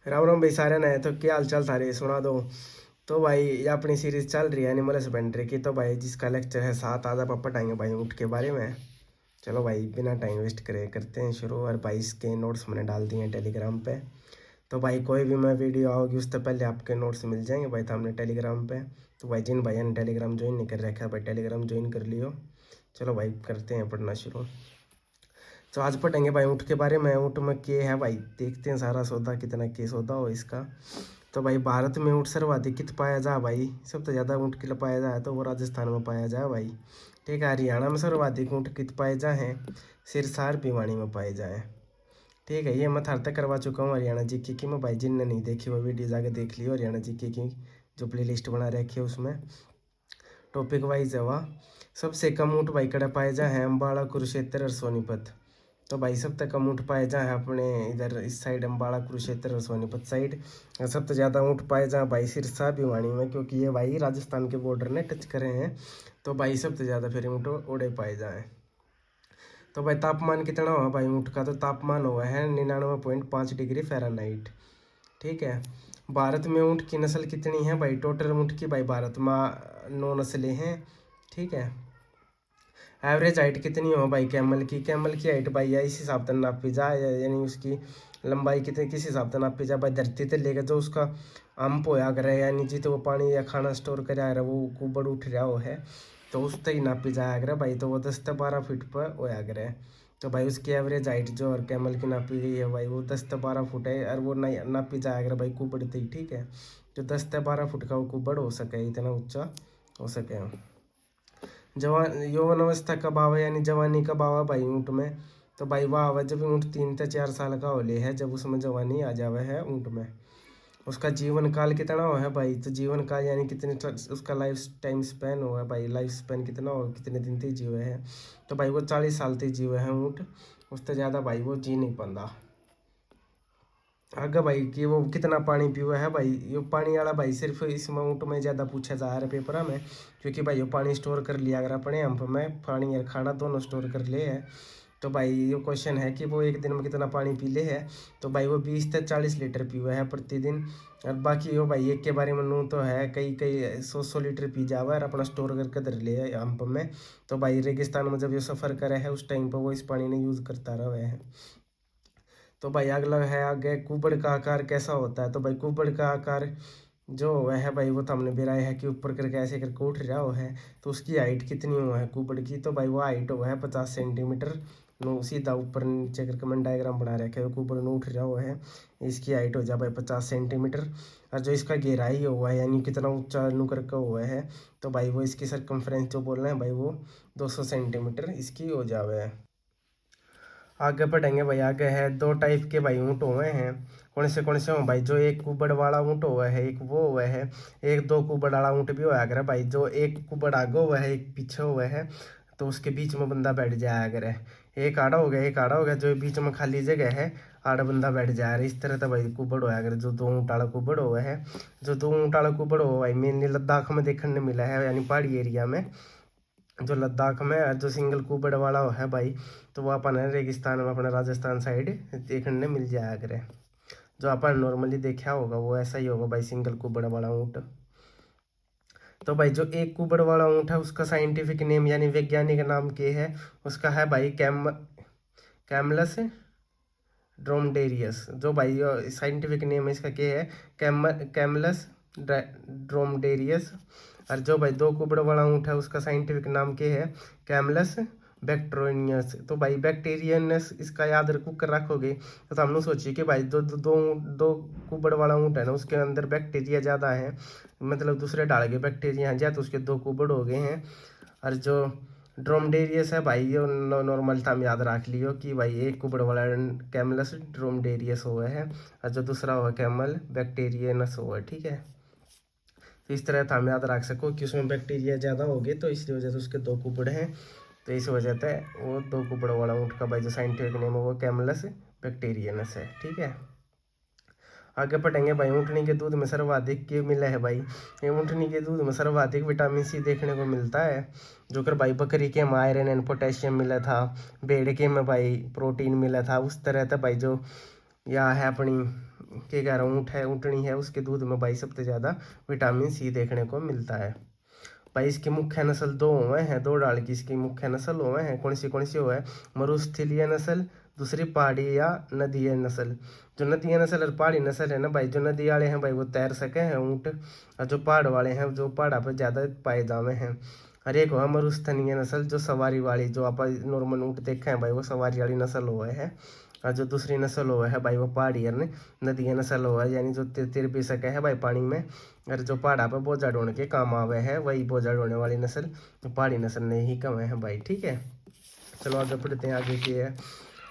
राम राम भाई सारे ने। तो क्या हाल चाल सारे सुना दो। तो भाई ये अपनी सीरीज चल रही है एनिमल हस्बेंड्री की। तो भाई जिसका लेक्चर है 7, आज आप पढ़ाएंगे भाई ऊँट के बारे में। चलो भाई बिना टाइम वेस्ट करे करते हैं शुरू। और भाई इसके नोट्स मैंने डाल दिए हैं टेलीग्राम पे। तो भाई कोई भी मैं वीडियो आओगी उससे पहले आपके नोट्स मिल जाएंगे भाई सामने टेलीग्राम पे। तो भाई जिन भाइयों ने टेलीग्राम ज्वाइन नहीं कर रखा है भाई टेलीग्राम ज्वाइन कर लियो। चलो भाई करते हैं पढ़ना शुरू। तो आज पढ़ेंगे भाई ऊँट के बारे में। ऊँट में के है भाई, देखते हैं सारा सौदा कितना के सौदा हो इसका। तो भाई भारत में ऊँट सर्वाधिक कित पाया जा भाई, सबसे ज़्यादा ऊँट किल पाया जाए तो वो राजस्थान में पाया जाए भाई। ठीक है। हरियाणा में सर्वाधिक ऊँट कित पाए जाए, सिरसार भिवानी में पाए जाए। ठीक है। ये मैं थार तक करवा चुका हूँ हरियाणा जीके की। मैं भाई जिनने नहीं देखी वो वीडियो जाके देख लियो हरियाणा जीके की, जो प्ले लिस्ट बना रखी है उसमें टॉपिक वाइज है वह। सबसे कम ऊँट भाई कड़ा पाए जाए अम्बाड़ा कुरुक्षेत्र और सोनीपत। तो भाई सब तक कम ऊँट पाए जहाँ अपने इधर इस साइड अम्बाड़ा कुरुक्षेत्र और सोनीपत साइड। और सबसे ज़्यादा ऊँट पाए जहाँ भाई सिरसा भिवानी में, क्योंकि ये भाई राजस्थान के बॉर्डर ने टच करे हैं। तो भाई सबसे ज़्यादा फिर ऊँट ओढ़े पाए जाए। तो भाई तापमान कितना हुआ भाई ऊँट का, तो तापमान हुआ है 99.5 डिग्री फ़ारेनहाइट। ठीक है। भारत में ऊँट की नस्ल कितनी है भाई, टोटल ऊँट की भाई भारत में 9 नस्लें हैं। ठीक है। एवरेज हाइट कितनी हो भाई कैमल की, कैमल की हाइट भाई या इस हिसाब से नापी जाए, यानी उसकी लंबाई कितनी किस हिसाब से नापी जाए भाई। धरती से लेकर जो उसका अंप होया करे, यानी जित वो पानी या खाना स्टोर कर रहा है वो कुबड़ उठ रहा हो है, तो उस तक ही नापी जाया करे भाई। तो वो 10 से 12 फीट पर होया करे। तो भाई उसकी एवरेज हाइट जो और कैमल की नापी गई है भाई वो 10 से 12 फुट है। और वो नापी जाया करे भाई कुबड़ तक। ठीक है। जो 10 से 12 फुट का वो कुबड़ हो सके, इतना ऊंचा हो सके। जवान यौवन अवस्था कब आवे, यानी जवानी कब आवा भाई ऊँट में, तो भाई वाह आवा जब ऊँट 3 से 4 साल का होले है, जब उसमें जवानी आ जावे है ऊँट में। उसका जीवन काल कितना हो है भाई, तो जीवन काल यानी कितने उसका लाइफ टाइम स्पैन हुआ है भाई, लाइफ स्पैन कितना हो, कितने दिन तक जीवे है। तो भाई वो 40 साल तक जीवे हैं ऊँट, उससे ज़्यादा भाई वो जी नहीं पाता। आगे भाई कि वो कितना पानी पीवा है भाई, ये पानी वाला भाई सिर्फ इस ऊँट में ज़्यादा पूछा जा रहा है पेपर में, क्योंकि भाई ये पानी स्टोर कर लिया अगर अपने हम में पानी और खाना दोनों स्टोर कर ले है। तो भाई ये क्वेश्चन है कि वो एक दिन में कितना पानी पी ले है, तो भाई वो 20 से 40 लीटर पीवा है प्रतिदिन। और बाकी वो भाई एक के बारे में नू तो है कई कई 100 लीटर पी जावा और अपना स्टोर करके धर ले है हमप में। तो भाई रेगिस्तान में जब ये सफ़र करे है उस टाइम पर वो इस पानी ने यूज़ करता रहा है। तो भाई अगला है आगे कुबड़ का आकार कैसा होता है, तो भाई कुबड़ का आकार जो हुआ है भाई वो तो हमने बिराया है कि ऊपर करके ऐसे करके उठ रहा हो है। तो उसकी हाइट कितनी हुआ है कुबड़ की, तो भाई वो हाइट हुआ है 50 सेंटीमीटर। नो सीधा ऊपर नीचे करके मैंने डायग्राम बना रखे है, कुबड़ नो उठ रहा हुआ है। इसकी हाइट हो जाए भाई 50 सेंटीमीटर। और जो इसका गहराई हुआ है यानी कितना ऊंचा नु करके हुआ है, तो भाई वो इसकी सरकमफ्रेंस जो बोल रहे हैं भाई वो 200 सेंटीमीटर इसकी हो जावे है। आगे बढ़ेंगे भाई। आगे है दो टाइप के भाई ऊँट हुए हैं। कौन से हो भाई, जो एक कुबड़ वाला ऊँट हुआ है एक वो हुआ है, एक दो कुबड़ वाला ऊँट भी हुआ करे भाई। जो एक कुबड़ आगे हुआ है एक पीछे हुआ है, तो उसके बीच में बंदा बैठ जाया करे। एक आड़ा हो गया एक आड़ा हो गया, जो बीच में खाली जगह है आड़ा बंदा बैठ जाया करे। इस तरह तो भाई कुबड़ होया करे जो दो ऊँट वाला कुबड़ हुआ है। जो दो ऊँट वाला कुबड़ हुआ भाई मेनली लद्दाख में देखने को मिला है, यानी पहाड़ी एरिया में। जो लद्दाख में जो सिंगल कुबड़ वाला है भाई, तो वो अपन रेगिस्तान में अपने राजस्थान साइड देखने मिल जाया करे। जो अपन नॉर्मली देखा होगा वो ऐसा ही होगा भाई, सिंगल कुबड़ वाला ऊँट। तो भाई जो एक कुबड़ वाला ऊँट है उसका साइंटिफिक नेम यानी वैज्ञानिक नाम क्या है, उसका है भाई कैमलस ड्रोमडेरियस। जो भाई साइंटिफिक नेम है इसका क्या है, कैमलस ड्रोमडेरियस। और जो भाई दो कुबड़ वाला ऊँट है उसका साइंटिफिक नाम क्या है, कैमलस बैक्ट्रोनियस। तो भाई बैक्टीरियनस इसका याद रखो कर रखोगे तो हमने सोचिए कि भाई दो दो दो दो कुबड़ वाला ऊँट है ना उसके अंदर बैक्टीरिया ज़्यादा है, मतलब दूसरे डाल के बैक्टीरिया हैं ज्यादा, तो उसके दो कुबड़ हो गए हैं। और जो ड्रोमडेरियस है भाई ये नॉर्मल था, हम याद रख लियो कि भाई एक कुबड़ वाला कैमलस ड्रोमडेरियस हुआ है और जो दूसरा हुआ कैमल बैक्टीरियनस हुआ है। ठीक है। तो इस तरह था हम याद रख सको कि उसमें बैक्टीरिया ज़्यादा हो गए, तो इसकी वजह से उसके दो कुबड़ हैं। तो इस वजह से वो दो कुबड़ वाला ऊँट का भाई जो साइंटिफिक नेम है वो कैमलस बैक्टीरियनस है। ठीक है। आगे पढ़ेंगे भाई। ऊँटनी के दूध में सर्वाधिक क्या मिला है भाई, ये ऊँटनी के दूध में सर्वाधिक विटामिन सी देखने को मिलता है। जो कर भाई बकरी के में आयरन एंड पोटेशियम मिला था, भेड़ के में भाई प्रोटीन मिला था, उस तरह था भाई जो यह है अपनी के कह रहा हूँ ऊँट है, ऊँटनी है, उसके दूध में भाई सबसे ज़्यादा विटामिन सी देखने को मिलता है। भाई इसकी मुख्य नस्ल दो हुए हैं, दो डाल की इसकी मुख्य नस्ल हुए हैं। कौन सी हुआ है? मरुस्थलीय नस्ल, दूसरी पहाड़ी या नदीय नस्ल। जो नदीय नस्ल और पहाड़ी नस्ल है ना भाई, जो नदी वाले हैं भाई वो तैर सके हैं ऊँट, और जो पहाड़ वाले हैं जो पहाड़ा पर ज़्यादा पाए जावे हैं। और एक हुआ मरुस्थलीय नस्ल, जो सवारी वाली, जो आप नॉर्मल ऊँट देखे हैं भाई वो सवारी वाली नस्ल हुआ है। और जो दूसरी नस्ल हुआ है भाई वो पहाड़ी और नदीय नस्ल हुआ है, यानी जो तिर भी सके है भाई पानी में, और जो पहाड़ा पे बोझा ढोने के काम आवे है वही बोझा ढोने वाली नस्ल तो पहाड़ी नस्ल ने ही कमे है भाई। ठीक है, चलो आगे पढ़ते हैं। आगे की है,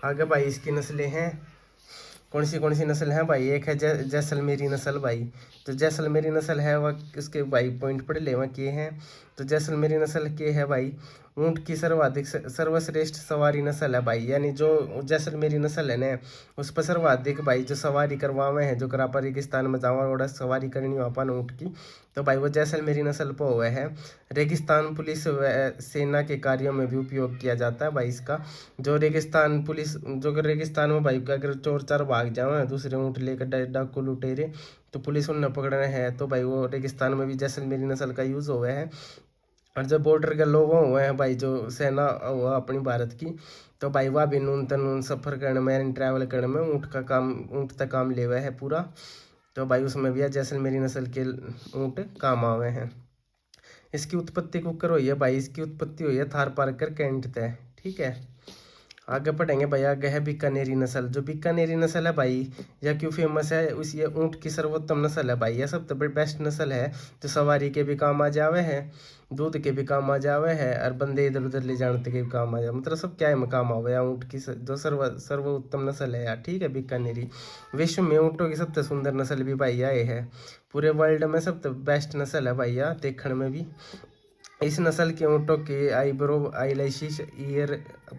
आगे भाई इसकी नस्लें हैं। कौन सी नस्ल है भाई? एक है जैसलमेरी नस्ल भाई। तो जैसलमेरी नस्ल है वह इसके भाई पॉइंट पढ़ ले वह के हैं। तो जैसलमेरी नस्ल के है भाई ऊँट की सर्वाधिक सर्वश्रेष्ठ सवारी नस्ल है भाई, यानी जो जैसलमेरी नस्ल है ना उस पर सर्वाधिक भाई जो सवारी करवावे हैं, जो करापा रेगिस्तान में जावा और सवारी करनी हो अपन ऊँट की, तो भाई वो जैसलमेरी नस्ल पर हुआ है। रेगिस्तान पुलिस व सेना के कार्यों में भी उपयोग किया जाता है भाई इसका। जो रेगिस्तान पुलिस, जो रेगिस्तान में भाई अगर चोर चार भाग जाए दूसरे ऊँट लेकर डाकू लुटेरे, तो पुलिस उन्हें पकड़ना है तो भाई वो रेगिस्तान में भी जैसलमेरी नस्ल का यूज़ हुआ है। और जो बॉर्डर के लोग हुए हैं भाई, जो सेना हुआ अपनी भारत की, तो भाई वह भी नून तनून सफ़र करने में, ट्रैवल करने में ऊँट का काम, ऊँट तक काम ले हुए है पूरा। तो भाई उसमें भी जैसलमेरी नस्ल के ऊँट काम आवे हैं। इसकी उत्पत्ति कुकर हुई है भाई, इसकी उत्पत्ति हुई है थार पारकर कैंट तय। ठीक है, आगे पढ़ेंगे भाई। आगे है बीकानेरी नस्ल। जो बीकानेरी नस्ल है भाई यह क्यों फेमस है? उस ये ऊँट की सर्वोत्तम नस्ल है भाई, यह सबसे बड़ी बेस्ट नस्ल है, जो सवारी के भी काम आ जावे है, दूध के भी काम आ जावे है, और बंदे इधर उधर ले जाने के भी काम आ जाए, मतलब सब क्या में काम आवे। या ऊँट की जो सर्वोत्तम नस्ल है यार। ठीक है, बीकानेरी। विश्व में ऊँटों की सबसे सुंदर नस्ल भी भाई ये है, पूरे वर्ल्ड में सबसे बेस्ट नस्ल है भाई यह देखने में भी। इस नस्ल के ऊँटों के आईब्रो आईलैशिस ईयर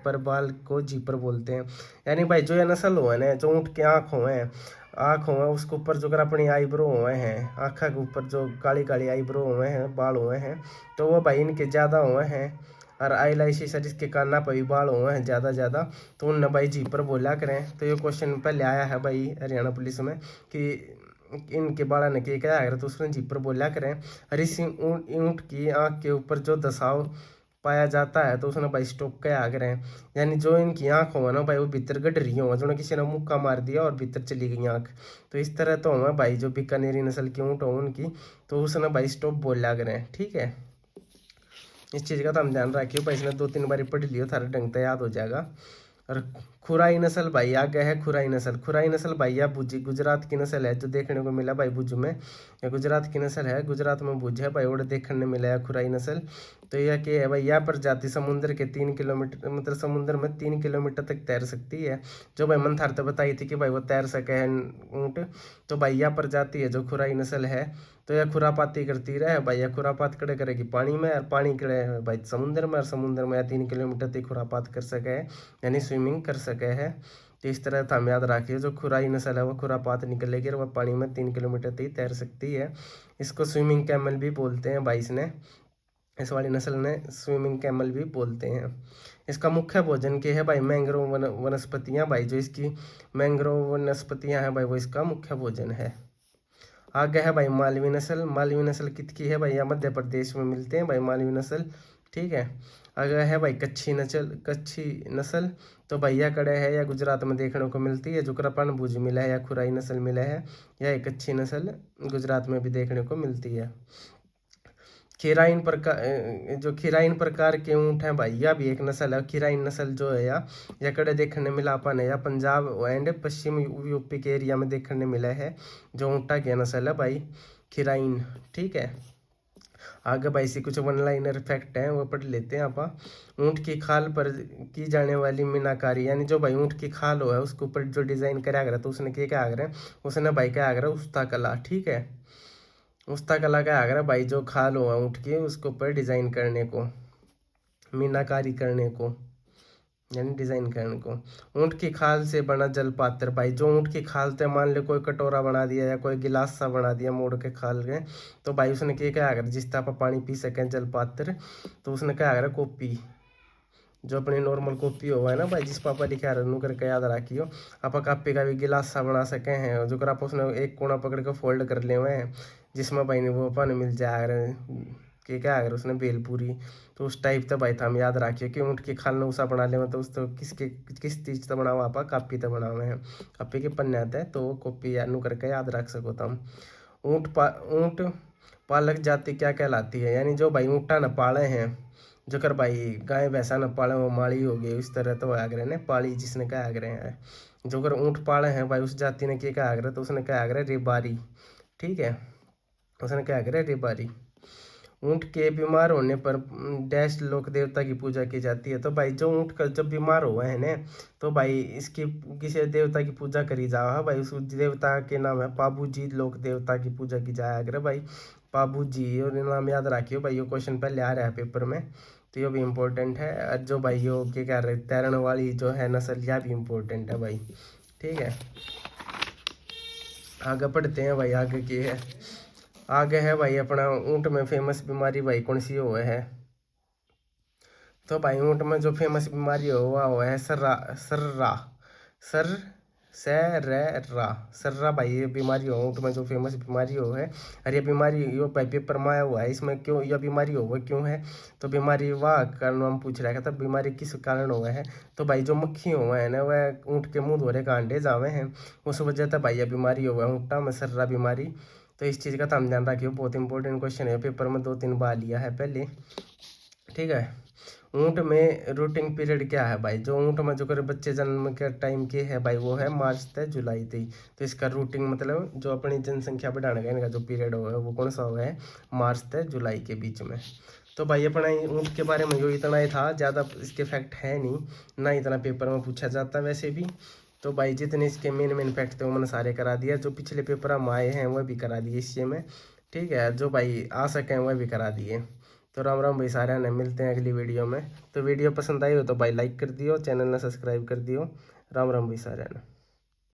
पर बाल को जीपर बोलते हैं। यानी भाई जो ये नस्ल हुए ना, जो ऊँट के आँख हुए हैं, आँख हुए उसके ऊपर जो अगर अपनी आईब्रो हुए हैं, आँखा के ऊपर जो काली काली आईब्रो हुए हैं, बाल हुए हैं, तो वो भाई इनके ज़्यादा हुए हैं। और आईलैशिस जिसके काना पर भी बाल हुए हैं ज़्यादा, तो उन भाई जीपर बोला करें। तो ये क्वेश्चन पहले आया है भाई हरियाणा पुलिस में कि इनके बाड़ा ने क्या क्या है, तो उसने जीपर बोला करें। और इस ऊँट की आँख के ऊपर जो दसाव पाया जाता है तो उसने भाई स्टॉप क्या आ करें, यानी जो इनकी आँख हो ना भाई वो भीतर गड रही हो, जो किसी ने मुक्का मार दिया और भीतर चली गई आँख। तो इस तरह तो हमें भाई जो बीकानेरी नस्ल की ऊँट हो उनकी, तो उसने भाई स्टॉप बोला करें। ठीक है, इस चीज़ का तो हम ध्यान रखियो भाई, इसने 2-3 बार पढ़ लियो थारा ढंग से याद हो जाएगा। और खुराई नस्ल भाई आगे है। खुराई नस्ल, खुराई नस्ल भाई या भुज गुजरात की नस्ल है, जो देखने को मिला भाई भुज में, या गुजरात की नस्ल है, गुजरात में भुज है भाई, और देखने मिला है खुराई नस्ल। तो यह क्या है भाई, यह प्रजाति समुद्र के 3 किलोमीटर, मतलब समुद्र में 3 किलोमीटर तक तैर सकती है। जो भाई मंथार तो बताई थी कि भाई वो तैर सके है ऊँट, तो भाई यह प्रजाति है जो खुराई नस्ल है, तो यह खुरापाती करती रहे भाई, यह खुरापात करे करेगी पानी में, और पानी करे भाई समुद्र में, और समुद्र में 3 किलोमीटर तक खुरापात कर सके है, यानी स्विमिंग कर सके है। तो इस तरह हम याद रखिए, जो खुराई नस्ल है वो खुरापात निकलेगी और वह पानी में 3 किलोमीटर तक तैर सकती है। इसको स्विमिंग कैमल भी बोलते हैं भाई, इसने, इस वाली नस्ल ने स्विमिंग कैमल भी बोलते हैं। इसका मुख्य भोजन क्या है भाई? मैंग्रोव वनस्पतियाँ भाई, जो इसकी मैंग्रोव वनस्पतियाँ हैं भाई वो इसका मुख्य भोजन है। आगे है भाई मालवी नस्ल। मालवी नस्ल कितकी है भाई? या मध्य प्रदेश में मिलते हैं भाई मालवी नस्ल। ठीक है, आगे है भाई कच्छी नस्ल। कच्छी नस्ल तो भैया कड़े है या गुजरात में देखने को मिलती है, जो कृपाण भुज मिला है या खुराई नस्ल मिला है, या एक कच्छी नस्ल गुजरात में भी देखने को मिलती है। खीराइन प्रकार, जो खीराइन प्रकार के ऊँट हैं भाई, यह भी एक नस्ल है। खीराइन नस्ल जो है या कड़े देखने मिला अपन है, या पंजाब एंड पश्चिम यूपी के एरिया में देखने मिला है, जो ऊँटा की नस्ल है भाई खीराइन। ठीक है, आगे भाई से कुछ वन लाइनर फैक्ट हैं वो पढ़ लेते हैं आप। ऊँट की खाल पर की जाने वाली मीनाकारी, यानी जो भाई ऊँट की खाल हो है उसके ऊपर जो डिज़ाइन कराया गया तो उसने क्या आगरा, उसने भाई क्या आगरा उस्ता कला। ठीक है, उस्ता कला का आगरा भाई, जो खाल हुआ ऊँट की उसके ऊपर डिज़ाइन करने को, मीनाकारी करने को, यानी डिज़ाइन करने को। ऊँट की खाल से बना जल पात्र भाई, जो ऊँट की खाल से मान ले कोई कटोरा बना दिया या कोई गिलास सा बना दिया मोड़ के खाल के, तो भाई उसने क्या अगर जिस तरह आप पानी पी सकें जल पात्र, तो उसने क्या अगर कॉपी, जो अपनी नॉर्मल कॉपी हो है ना भाई, जिस पापा लिखा रनू करके याद रखियो। आप कापी का भी गिलास सा बना सके हैं, जो कर आप उसने एक कोना पकड़ के फोल्ड कर ले हुए हैं, जिसमें भाई ने वो अपन मिल जाए अगर कि क्या अगर उसने भेलपूरी, तो उस टाइप तो भाई था हम याद रखिए कि ऊँट की खाल ने उसा बना ले, तो उस तो किस चीज़ तो बनावा आप कापी तो बनावे हैं, कापी के पन्ने आते हैं, तो कॉपी यानू करके याद रख सको तुम। ऊँट पालक जाति क्या कहलाती है, यानी जो भाई ऊँटा न पाले हैं, जो कर भाई गाय भैंसा न पाले वो माड़ी हो गई, उस तरह तो आगरे ने पाली जिसने क्या आगरे हैं, जो कर ऊँट पाले हैं भाई उस जाति ने क्या आगरे, तो उसने क्या आगरे रेबारी, ठीक है, उसने क्या आगरे रेबारी। ऊँट के बीमार होने पर डैश लोक देवता की पूजा की जाती है, तो भाई जो ऊँट का जब बीमार हुआ है ना, तो भाई इसकी किसी देवता की पूजा करी जाओ है भाई, उस देवता के नाम है पाबू जी, लोक देवता की पूजा की जाए अगर भाई पाबू जी, और नाम याद रखियो भाई, ये क्वेश्चन पहले आ रहा है पेपर में, तो ये भी इम्पोर्टेंट है। और जो भाई यो क्या कह रहे तैरण वाली जो है नस्ल, यह भी इम्पोर्टेंट है भाई, ठीक है। आगे पढ़ते हैं भाई, आगे की है, आगे है भाई अपना ऊँट में फेमस बीमारी भाई कौन सी हो है, तो भाई ऊँट में जो फेमस बीमारी हुआ है सर्रा, सर्रा, सर रा सर्रा भाई, ये बीमारी हो ऊँट में जो फेमस बीमारी हो है। और ये बीमारी यो भाई पेपर में आया हुआ है, इसमें क्यों यह बीमारी हो वह क्यों है, तो बीमारी वाह कारण हम पूछ रहा था, बीमारी किस कारण हुआ है, तो भाई जो मक्खी हुआ है ना वह ऊँट के मुँह धोरे का अंडे जावे हैं, उस वजह से भाई यह बीमारी हुआ है ऊँटा में सर्रा बीमारी। तो इस चीज़ का तो हम ध्यान रखिए, बहुत इंपॉर्टेंट क्वेश्चन है, पेपर में 2-3 बार लिया है पहले, ठीक है। ऊँट में रूटिंग पीरियड क्या है भाई, जो ऊँट में जो कर बच्चे जन्म के टाइम के है भाई वो है मार्च से जुलाई तक, तो इसका रूटिंग मतलब जो अपनी जनसंख्या बढ़ाने का इनका जो पीरियड होगा वो कौन सा हुआ है, मार्च से जुलाई के बीच में। तो भाई अपना ऊँट के बारे में जो इतना ही था, ज़्यादा इसके फैक्ट है नहीं ना, इतना पेपर में पूछा जाता वैसे भी, तो भाई जितने इसके मेन फैक्ट थे वो मैंने सारे करा दिया, जो पिछले पेपर में आए हैं वह भी करा दिए इससे में, ठीक है, जो भाई आ सकें वह भी करा दिए। तो राम राम भाई सारे ने, मिलते हैं अगली वीडियो में। तो वीडियो पसंद आई हो तो भाई लाइक कर दियो, चैनल ने सब्सक्राइब कर दियो। राम राम भाई सारे ने।